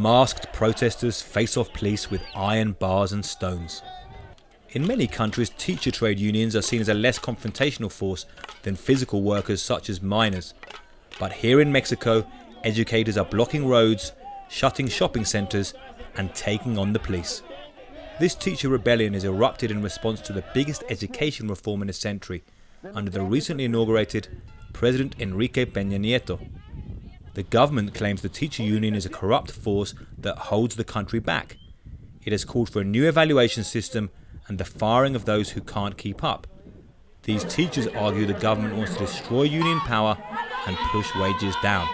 Masked protesters face off police with iron bars and stones. In many countries, teacher trade unions are seen as a less confrontational force than physical workers such as miners. But here in Mexico, educators are blocking roads, shutting shopping centres and taking on the police. This teacher rebellion has erupted in response to the biggest education reform in a century under the recently inaugurated President Enrique Pena Nieto. The government claims the teacher union is a corrupt force that holds the country back. It has called for a new evaluation system and the firing of those who can't keep up. These teachers argue the government wants to destroy union power and push wages down.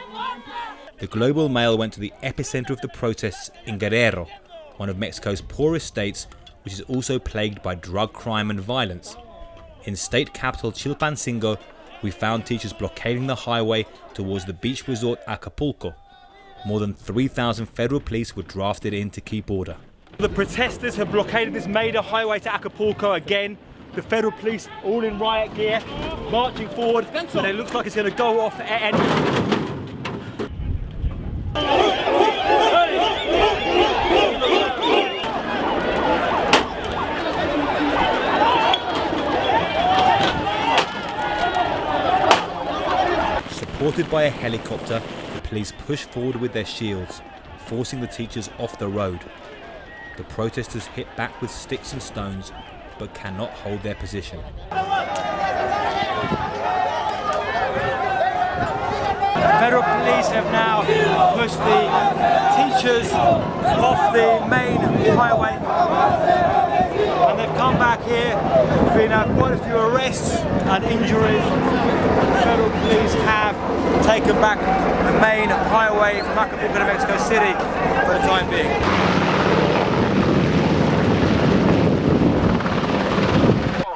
The Global Mail went to the epicenter of the protests in Guerrero, one of Mexico's poorest states, which is also plagued by drug crime and violence. In state capital Chilpancingo, we found teachers blockading the highway towards the beach resort Acapulco. More than 3,000 federal police were drafted in to keep order. The protesters have blockaded this major highway to Acapulco again. The federal police all in riot gear, marching forward, and it looks like it's going to go off at any... Supported by a helicopter, the police push forward with their shields, forcing the teachers off the road. The protesters hit back with sticks and stones, but cannot hold their position. Federal police have now pushed the teachers off the main highway, and they've come back here. There's been quite a few arrests and injuries. The federal police have taken back the main highway from Acapulco to Mexico City for the time being.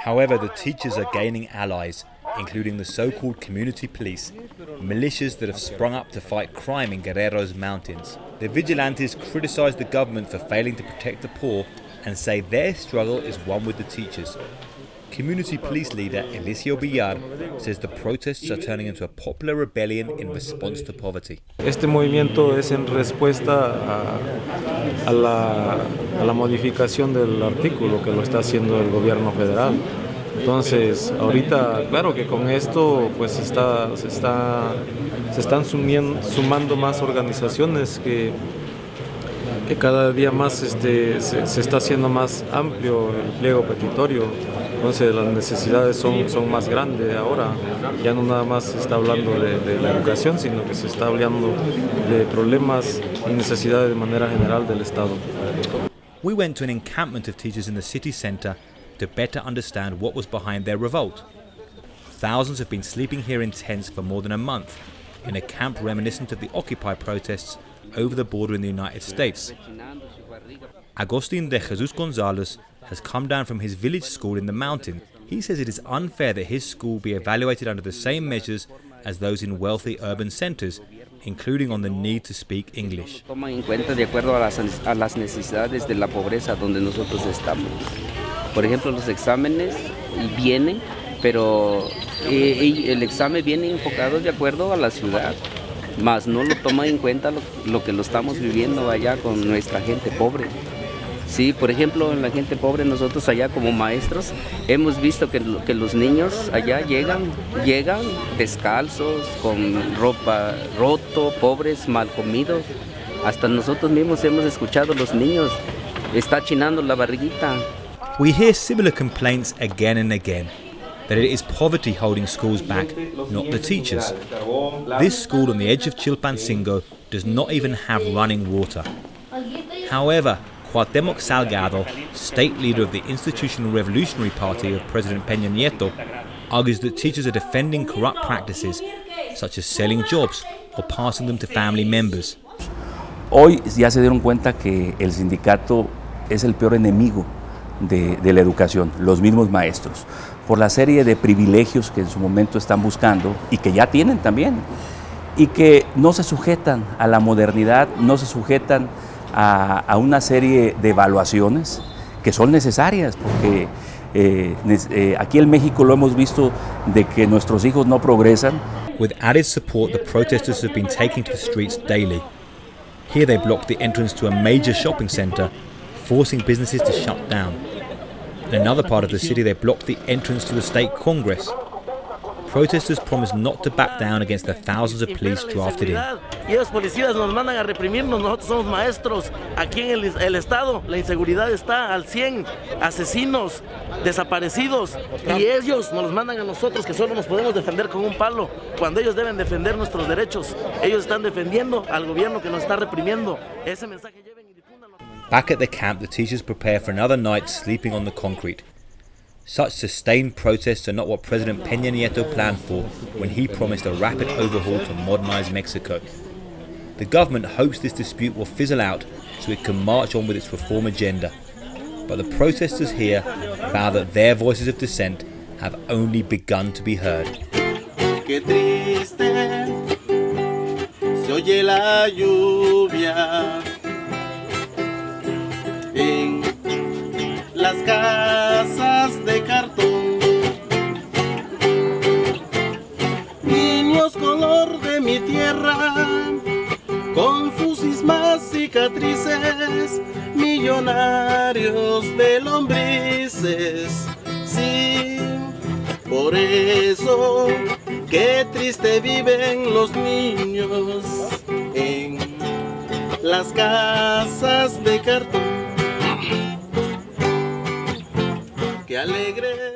However, the teachers are gaining allies, including the so-called community police, militias that have sprung up to fight crime in Guerrero's mountains. The vigilantes criticize the government for failing to protect the poor and say their struggle is one with the teachers. Community police leader Eliseo Villar says the protests are turning into a popular rebellion in response to poverty. Este movimiento es en respuesta a la modificación del artículo que lo está haciendo el gobierno federal. Entonces, ahorita, claro que con esto pues se están sumando más organizaciones que cada día más se está haciendo más amplio el pliego petitorio. Entonces las necesidades son más grandes ahora. Ya no nada más se está hablando de la educación, sino que se está hablando de problemas y necesidades de manera general del Estado. We went to an encampment of teachers in the city centre to better understand what was behind their revolt. Thousands have been sleeping here in tents for more than a month, in a camp reminiscent of the Occupy protests over the border in the United States. Agustin de Jesus Gonzalez has come down from his village school in the mountains. He says it is unfair that his school be evaluated under the same measures as those in wealthy urban centres, including on the need to speak English. Toma en cuenta de acuerdo a las necesidades de la pobreza donde nosotros estamos. Por ejemplo, los exámenes vienen, pero el examen viene enfocado de acuerdo a la ciudad, mas no lo toma en cuenta lo que lo estamos viviendo allá con nuestra gente pobre. Sí, por ejemplo, en la gente pobre, nosotros allá como maestros hemos visto que los niños allá llegan descalzos, con ropa roto, pobres, mal comidos. Hasta nosotros mismos hemos escuchado a los niños, está chinando la barriguita. We hear similar complaints again and again, that it is poverty holding schools back, not the teachers. This school on the edge of Chilpancingo does not even have running water. However, Cuauhtémoc Salgado, state leader of the Institutional Revolutionary Party of President Pena Nieto, argues that teachers are defending corrupt practices, such as selling jobs or passing them to family members. Hoy ya se dieron cuenta que el sindicato es el peor enemigo de la educación, los mismos maestros, por la serie de privilegios que en su momento están buscando y que ya tienen también, y que no se sujetan a la modernidad, no se sujetan a una serie de evaluaciones que son necesarias, porque aquí en México lo hemos visto de que nuestros hijos no progresan. With added support, the protesters have been taking to the streets daily. Here they blocked the entrance to a major shopping centre, forcing businesses to shut down. In another part of the city, they blocked the entrance to the state congress. Protesters promised not to back down against the thousands of police drafted in. Y los policías nos mandan a reprimirnos, nosotros somos maestros. Aquí en el estado la inseguridad está al 100, asesinos, desaparecidos, y ellos nos los mandan a nosotros que solo nos podemos defender con un palo, cuando ellos deben defender nuestros derechos. Ellos están defendiendo al gobierno que nos está reprimiendo. Ese mensaje lleven y difúndanlo. Back at the camp, the teachers prepare for another night sleeping on the concrete. Such sustained protests are not what President Pena Nieto planned for when he promised a rapid overhaul to modernize Mexico. The government hopes this dispute will fizzle out so it can march on with its reform agenda. But the protesters here vow that their voices of dissent have only begun to be heard. Qué triste se oye la lluvia en las casas de cartón. Niños color de mi tierra, con sus mismas cicatrices, millonarios de lombrices. Sí, por eso, qué triste viven los niños en las casas de cartón. Qué alegre